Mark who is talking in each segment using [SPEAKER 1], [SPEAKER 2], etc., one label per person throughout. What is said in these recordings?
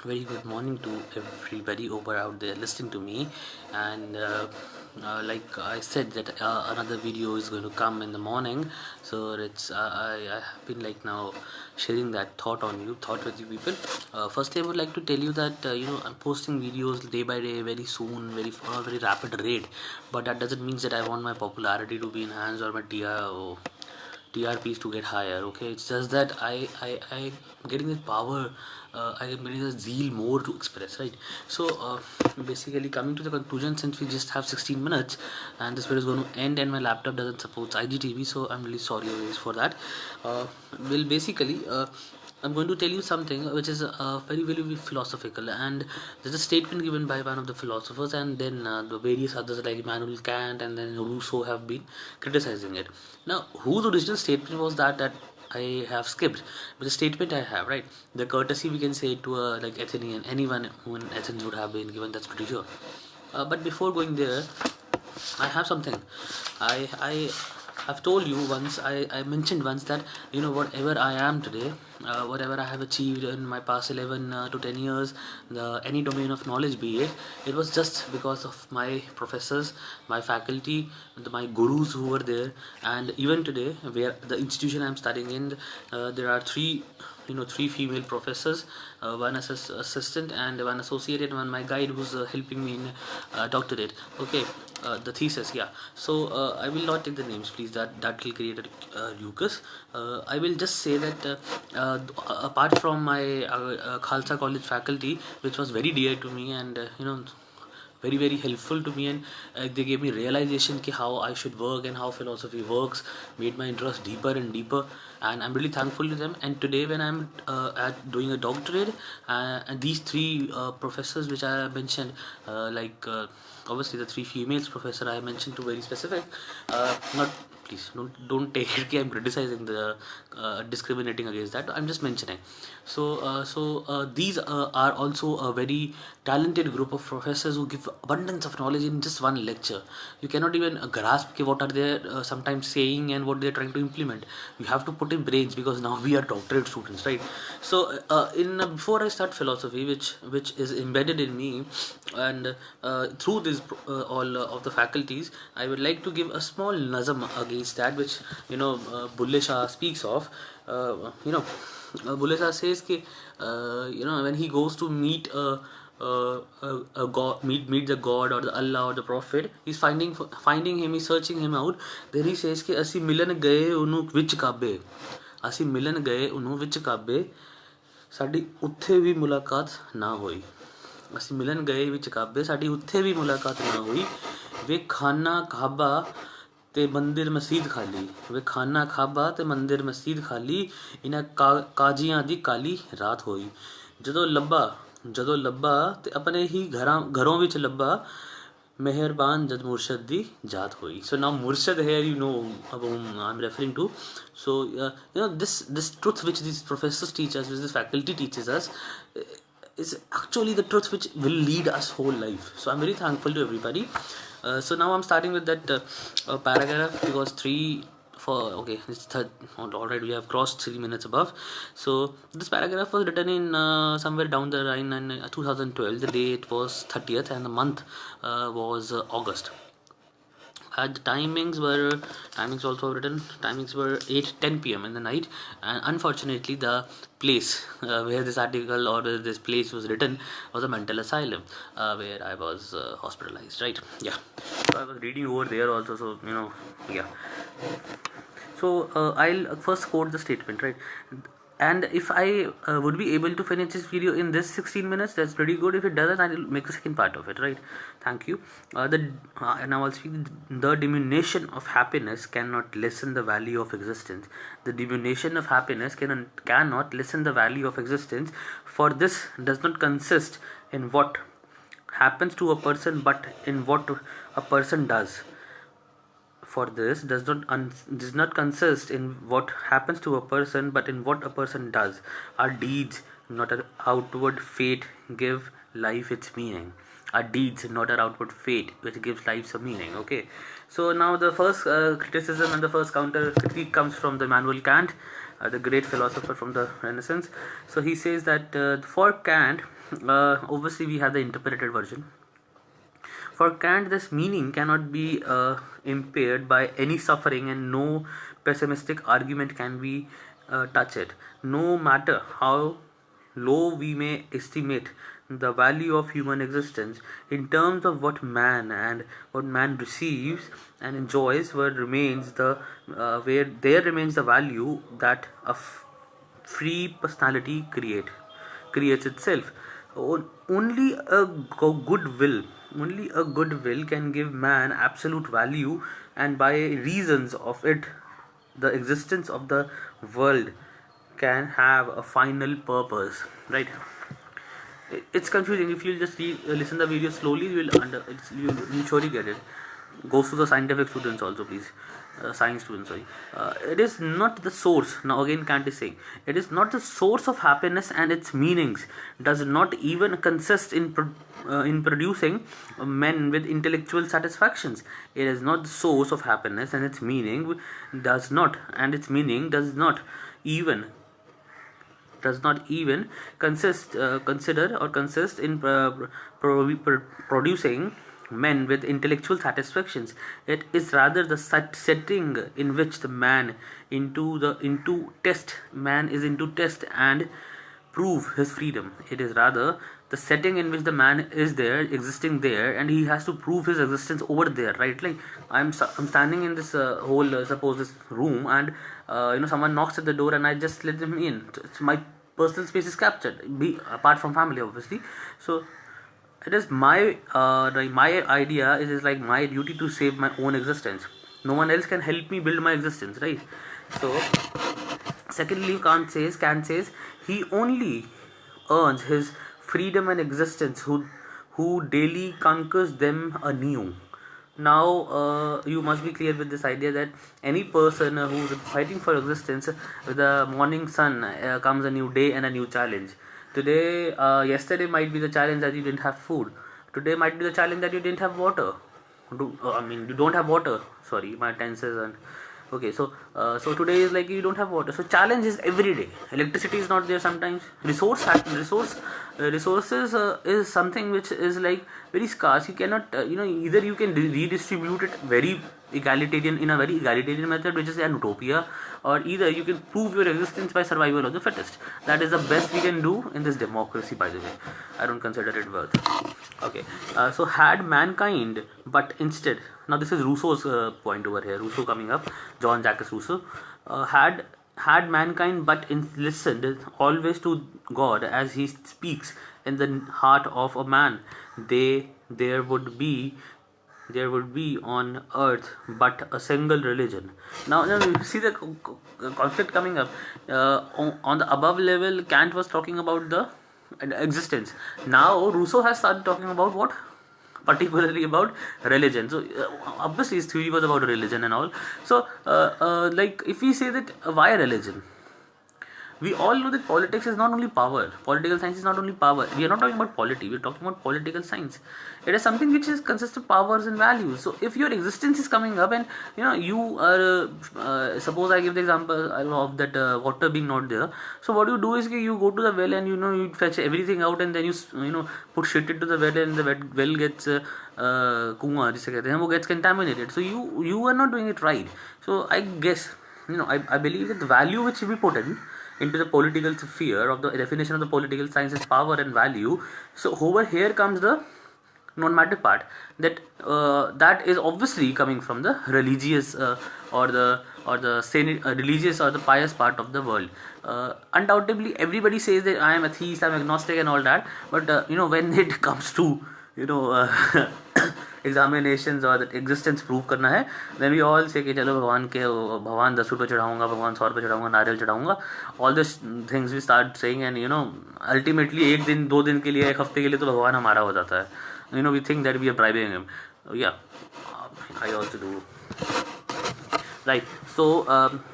[SPEAKER 1] Very good morning to everybody over out there listening to me. And like I said, that another video is going to come in the morning. So I have been like now sharing that thought with you people. Firstly, I would like to tell you that I'm posting videos day by day, very soon, very rapid rate. But that doesn't mean that I want my popularity to be enhanced or my TRPs to get higher. Okay, it's just that I getting the power. I am getting the zeal more to express, right? So basically, coming to the conclusion, since we just have 16 minutes and this video is going to end, and my laptop doesn't support IGTV, so I'm really sorry always for that. Well, basically. I'm going to tell you something which is very philosophical, and there's a statement given by one of the philosophers, and then the various others like Immanuel Kant and then Rousseau have been criticizing it. Now, whose original statement was that I have skipped? But the statement I have, right? The courtesy we can say to a like Athenian, anyone who in Athens would have been given. That's pretty sure. But before going there, I have something. I have told you once. I mentioned once that whatever I am today, whatever I have achieved in my past 11 to 10 years, any domain of knowledge be it, it was just because of my professors, my faculty, my gurus who were there, and even today, where the institution I'm studying in, there are three female professors, one as assistant and one associate, and one my guide who's helping me in doctorate. Okay, the thesis, yeah. So I will not take the names, please. That will create a ruckus. I will just say that apart from my Khalsa College faculty, which was very dear to me, and very helpful to me, and they gave me realization ki how I should work and how philosophy works, made my interest deeper and deeper, and I'm really thankful to them. And today when I'm at doing a doctorate, and these three professors which I mentioned, obviously the three females professor I mentioned, to very specific, not, please don't take it I'm criticizing the discriminating against that. I'm just mentioning. So these are also a very talented group of professors who give abundance of knowledge in just one lecture. You cannot even grasp what are they sometimes saying and what they're trying to implement. You have to put in brains, because now we are doctorate students, right? So in before I start philosophy, which is embedded in me, and through this all of the faculties, I would like to give a small nazam against that, which Bulle Shah speaks of. Bulle Shah says कि when he goes to meet a god, meet the god or the Allah or the prophet, he's finding him, he's searching him out. Then he says कि ਅਸੀਂ ਮਿਲਣ ਗਏ ਉਹਨੂੰ ਵਿੱਚ ਕਾਬੇ, ਅਸੀਂ ਮਿਲਣ ਗਏ ਉਹਨੂੰ ਵਿੱਚ ਕਾਬੇ, ਸਾਡੀ ਉੱਥੇ ਵੀ ਮੁਲਾਕਾਤ ਨਾ ਹੋਈ। ਅਸੀਂ ਮਿਲਣ ਗਏ ਵਿੱਚ ਕਾਬੇ, ਸਾਡੀ ਉੱਥੇ ਵੀ ਮੁਲਾਕਾਤ ਨਾ ਹੋਈ। ਵੇ ਖਾਨਾ ਕਾਬਾ ਤੇ ਮੰਦਿਰ ਮਸਜਿਦ ਖਾਲੀ, ਵੇ ਖਾਨਾ ਖਾਬਾ ਤੇ ਮੰਦਿਰ ਮਸਜਿਦ ਖਾਲੀ, ਇਹਨਾਂ ਕਾਜ਼ੀਆਂ ਦੀ ਕਾਲੀ ਰਾਤ ਹੋਈ। ਜਦੋਂ ਲੱਭਾ ਤੇ ਆਪਣੇ ਹੀ ਘਰੋਂ ਵਿੱਚ ਲੱਭਾ, मेहरबान जद मुर्शद दी जात हुई. So now murshad here, of whom I'm referring to. So this truth which these professors teach us, which this faculty teaches us, is actually the truth which will lead us whole life. So I'm very thankful to everybody. So now I'm starting with that paragraph, because it's third. Alright, we have crossed 3 minutes above. So this paragraph was written in somewhere down the line in 2012. The date was 30th and the month was August. The timings also written. Timings were 8:10 p.m. in the night, and unfortunately the place where this article or this place was written was a mental asylum, where I was hospitalized, right? Yeah, so I was reading over there also, so yeah. So I'll first quote the statement, right? And if I would be able to finish this video in this 16 minutes, that's pretty good. If it doesn't, I'll make the second part of it, right? Thank you. Now I'll speak. The diminution of happiness cannot lessen the value of existence. The diminution of happiness cannot lessen the value of existence, for this does not consist in what happens to a person, but in what a person does. For this does not consist in what happens to a person, but in what a person does. Our deeds, not our outward fate, give life its meaning. Our deeds, not our outward fate, which gives life some meaning. Okay, so now the first criticism and the first counter critique comes from the Immanuel Kant, the great philosopher from the Renaissance. So he says that for Kant, obviously we have the interpreted version. For Kant, this meaning cannot be impaired by any suffering, and no pessimistic argument can be touch it. No matter how low we may estimate the value of human existence in terms of what man receives and enjoys, where there remains the value that free personality creates itself. Only a good will can give man absolute value, and by reasons of it, the existence of the world can have a final purpose. Right? It's confusing. If you just listen the video slowly, you'll surely get it. Goes to the scientific students also, please. Science students, sorry. It is not the source. Now again, Kant is saying it is not the source of happiness, and its meanings does not even consist in producing men with intellectual satisfactions. It is not the source of happiness, and its meaning does not even consist in producing men with intellectual satisfactions. It is rather the setting in which the man is into test and prove his freedom. It is rather the setting in which the man is there, existing there, and he has to prove his existence over there, right? Like I'm standing in this whole suppose this room, and someone knocks at the door, and I just let them in. It's my personal space is captured, apart from family, obviously. So it is my idea. It is like my duty to save my own existence. No one else can help me build my existence, right? So secondly, Kant says he only earns his freedom and existence who daily conquers them anew. Now you must be clear with this idea that any person who is fighting for existence, with the morning sun comes a new day and a new challenge. Yesterday might be the challenge that you didn't have food. Today might be the challenge that you didn't have water. You don't have water. Sorry, my tenses and okay. So today is like you don't have water. So challenge is every day. Electricity is not there sometimes. Resources is something which is like very scarce. You cannot either you can redistribute it in a very egalitarian method, which is an utopia, or either you can prove your existence by survival of the fittest. That is the best we can do in this democracy, by the way. I don't consider it worth. Okay, so had mankind, but instead, now this is Rousseau's point over here. Rousseau coming up, John Jacques Rousseau, had mankind but listened always to God as He speaks in the heart of a man, there would be on earth but a single religion. Now you see the conflict coming up. On the above level, Kant was talking about the existence. Now Rousseau has started talking about what? Particularly about religion. So obviously his theory was about religion and all. So like if we say that why religion, we all know that politics is not only power. Political science is not only power. We are not talking about polity. We are talking about political science. It is something which consists of powers and values. So if your existence is coming up, and you are suppose I give the example of that water being not there. So what you do is you go to the well and you fetch everything out, and then you put shit into the well, and the well gets कुआं जिसे कहते हैं वो gets contaminated. So you are not doing it right. So I guess I believe that the value which we put into the political sphere of the definition of the political science is power and value. So over here comes the non-matter part, that that is obviously coming from the religious or the religious or the pious part of the world. Undoubtedly everybody says that I am atheist, I am agnostic and all that, but when it comes to examinations or that existence prove करना है, then we all say कि चलो भगवान 10 रुपये चढ़ाऊंगा, भगवान 100 रुपये चढ़ाऊंगा, नारियल चढ़ाऊंगा. All these things we start saying, and ultimately एक दिन 2 दिन के लिए, एक हफ्ते के लिए तो भगवान हमारा हो जाता है. We think that we are bribing him. Yeah, I also do. Right. So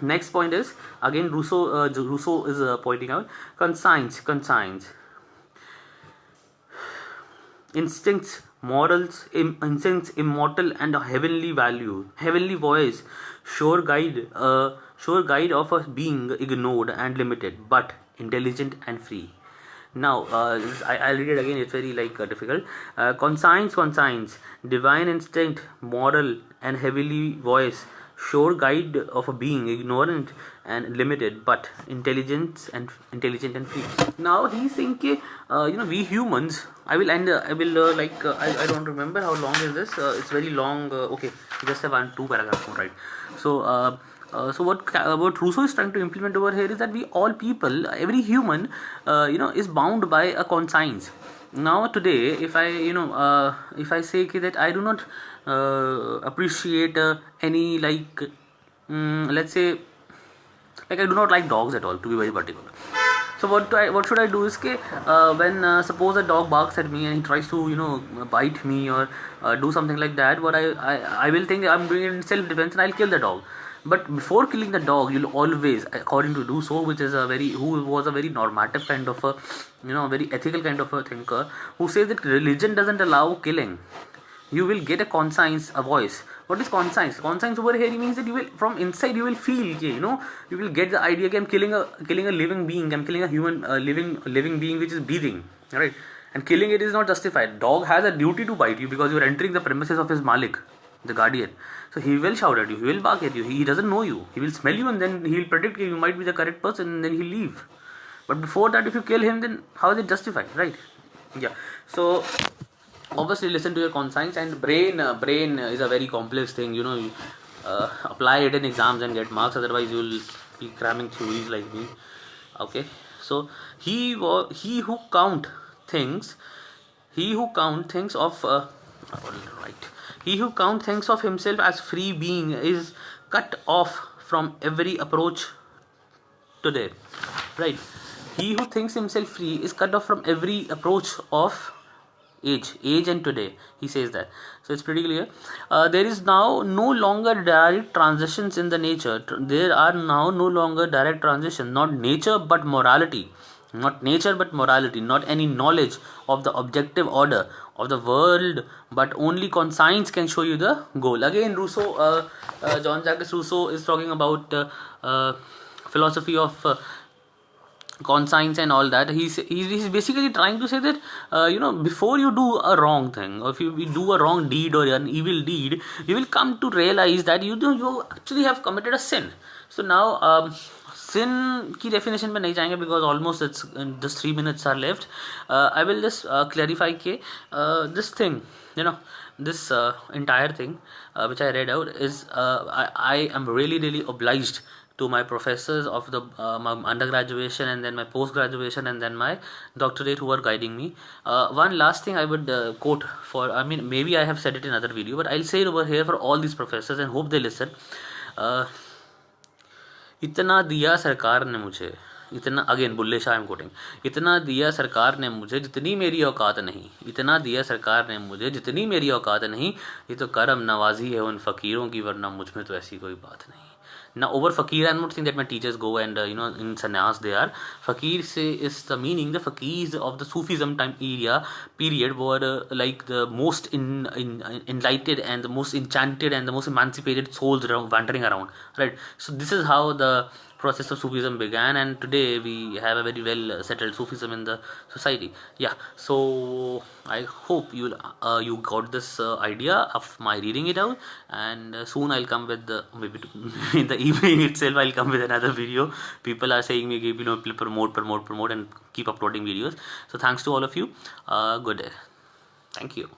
[SPEAKER 1] next point is again Rousseau is pointing out conscience, instincts, morals, instincts, immortal and a heavenly value, heavenly voice, sure guide of a being ignored and limited, but intelligent and free. Now I'll read it again. It's very difficult. Conscience, divine instinct, moral and heavenly voice, sure guide of a being ignorant and limited, but intelligent and free. Now he's saying we humans, I don't remember how long is this. It's very long. Okay, just have one two paragraphs more, right? So what Rousseau is trying to implement over here is that we all people, every human, is bound by a conscience. Now today, if I say that I do not appreciate any let's say, I do not like dogs at all, to be very particular. So what should I do is when suppose a dog barks at me and he tries to bite me or do something like that, what I will think I'm doing it in self defense and I'll kill the dog. But before killing the dog, you'll always, according to Rousseau, who was a very normative kind of a very ethical kind of a thinker, who says that religion doesn't allow killing. You will get a conscience, a voice. What is conscience? Conscience over here means that you will, from inside, you will feel, you will get the idea that I'm killing a living being. I'm killing a human, living being which is breathing, right? And killing it is not justified. Dog has a duty to bite you because you are entering the premises of his malik, the guardian. So he will shout at you, he will bark at you, he doesn't know you, he will smell you and then he will predict you might be the correct person and then he'll leave. But before that, if you kill him, then how is it justified, right? Yeah. So obviously listen to your conscience. And brain is a very complex thing. You apply it in exams and get marks, otherwise you will be cramming theories like me. Okay. So he who count things of right. He who counts things of himself as free being is cut off from every approach today, right? He who thinks himself free is cut off from every approach of age and today. He says that. So it's pretty clear. There is now no longer direct transitions in the nature. There are now no longer direct transitions. Not nature but morality. Not nature but morality. Not any knowledge of the objective order of the world, but only conscience can show you the goal. Again, Rousseau, Jean-Jacques Rousseau is talking about philosophy of conscience and all that. He's basically trying to say that before you do a wrong thing, or if you do a wrong deed or an evil deed, you will come to realize that you actually have committed a sin. So now sin की definition में नहीं जाएंगे because almost it's just 3 minutes are left. I will just clarify this thing, this entire thing which I read out is I am really obliged to my professors of the my undergraduation and then my post-graduation and then my doctorate who are guiding me. One last thing I would quote for, maybe I have said it in another video, but I'll say it over here for all these professors and hope they listen. इतना दिया सरकार ने मुझे, इतना, again Bulleh Shah I am quoting, इतना दिया सरकार ने मुझे जितनी मेरी औकात नहीं, इतना दिया सरकार ने मुझे जितनी मेरी औकात नहीं, ये तो करम नवाजी है उन फ़कीरों की, वरना मुझ में तो ऐसी कोई बात नहीं. Now over fakir, I'm not saying that my teachers go and in sannyas they are. Fakir is the meaning, the fakirs of the Sufism period were like the most enlightened and the most enchanted and the most emancipated souls wandering around, right? So this is how the process of Sufism began, and today we have a very well settled Sufism in the society. Yeah, so I hope you got this idea of my reading it out, and soon I'll come with maybe in the evening itself I'll come with another video. People are saying me promote and keep uploading videos. So thanks to all of you. Good day. Thank you.